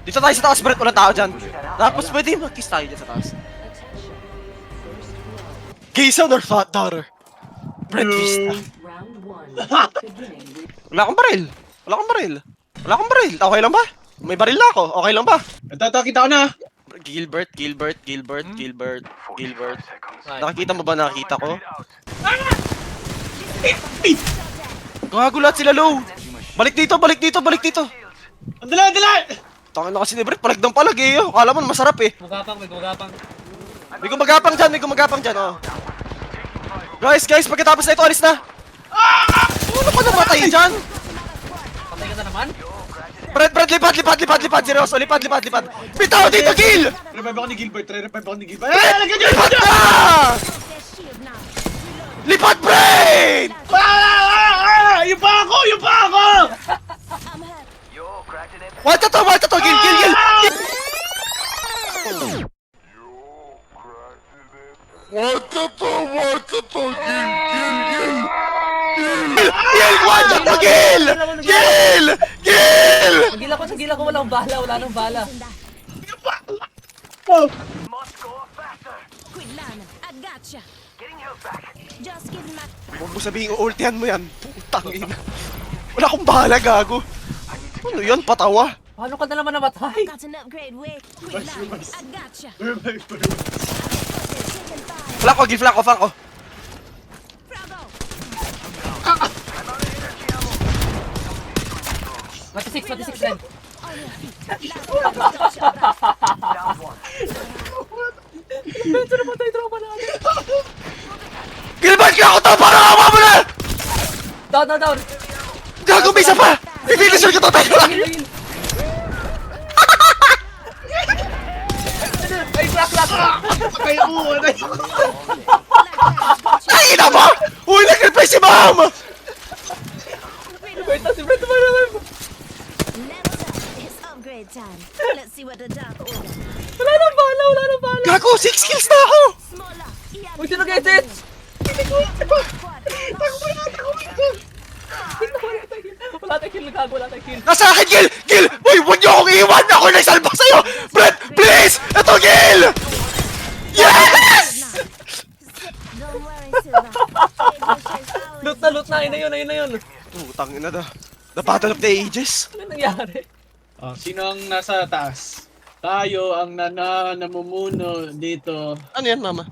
Dito tayo sa taas, Brett. Walang tao dyan. Tapos pwede mag-kiss tayo dyan sa taas. Gay son or fat daughter? Brett Vista. Wala akong baril. Wala akong baril. Wala akong baril. Okay lang ba? May baril na ako. Okay lang ba? Ito, kita ko na. Gilbert. Nakikita mo ba nakita ko? Gago lahat sila low. Balik dito. Andala! Tangin na kasi ni Brett. Palag ng palag eh. Akala mo masarap eh. May gumagapang. May gumagapang dyan. Oh. Guys, pagkatapos na ito, alis na. Ano pa namatay dyan? Patay ka na naman? Brett, lipat. Seryoso, lipat. Bitaw dito, Gil! Revive ako ni Gilbert. Lipat na! Lipat, Brett! Yung pa ako! Walta to, Gil! Gila ko, wala nang bala. Huwag mo sabihin, ultihan mo yan. Putang ina. Wala akong bahala, gago. Ano yan, patawa? Paano ka na naman namatay? Flank ko, Gil, flank ko. Mati 6 rin. Benzo namatay, trauma natin. Gilbert ka ako to! Para kawa mo na! Down. Gago, may isa pa! I-finisher ko to, tayo lang! Ay, crack. Ay, ina mo! Uy, nag-replace si ma'am! Si Brett naman. Wala nang bala. Gago, 6 kills na ako! Uy, sino get-it? Wala tayong kill, gago, wala tayong kill. Nasa akin, Gil! Gil! Uy, huwag niyo akong iwan! Ako nagsalba sa'yo! Brett, please! Ito, Gil! Yes! Loot na, ayun na yun. Putang ina na. The Battle of the Ages. Ano nangyari? Sino ang nasa taas? Tayo ang namumuno dito. Ano yan, mama?